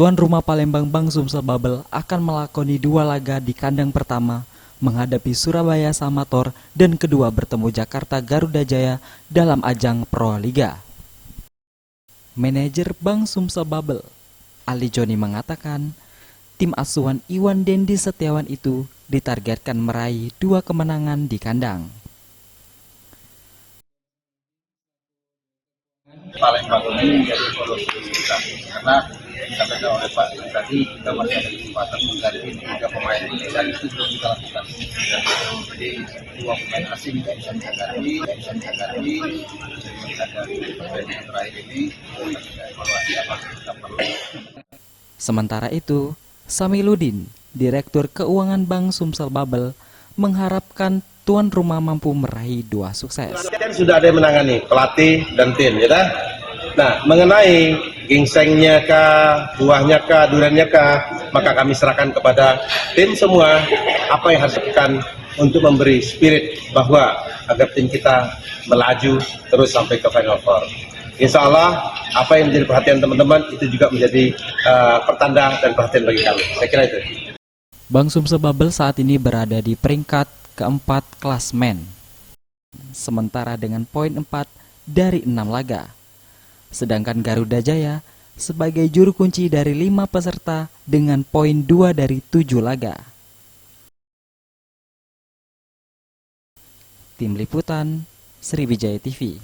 Tuan rumah Palembang Bang Sumsel Bubble akan melakoni 2 laga di kandang pertama menghadapi Surabaya Samator dan kedua bertemu Jakarta Garuda Jaya dalam ajang Pro Liga. Manajer Bang Sumsel Bubble, Ali Joni mengatakan, tim asuhan Iwan Dendi Setiawan itu ditargetkan meraih 2 kemenangan di kandang. Palembang ini menjadi solusi kita karena disampaikan oleh Pak tadi kita masih ada kesempatan mengganti 3 pemain dan itu belum kita lakukan. Jadi 2 pemain asing tidak bisa kita ganti, melihat dari pertandingan terakhir ini kita evaluasi apa kita perlu. Sementara itu, Samiludin, Direktur Keuangan Bang Sumsel Bubble, mengharapkan tuan rumah mampu meraih 2 sukses. Kan sudah ada yang menangani, pelatih dan tim, ya kan? Nah, mengenai gingsengnya kah, buahnya kah, duriannya kah, maka kami serahkan kepada tim semua apa yang harus dilakukan untuk memberi spirit bahwa agar tim kita melaju terus sampai ke Final Four. Insya Allah, apa yang menjadi perhatian teman-teman itu juga menjadi pertanda dan perhatian bagi kami. Saya kira itu. Bang Sumsel Bubble saat ini berada di peringkat keempat klasmen, sementara dengan poin 4 dari 6 laga. Sedangkan Garuda Jaya sebagai juru kunci dari 5 peserta dengan poin 2 dari 7 laga. Tim Liputan, Sriwijaya TV.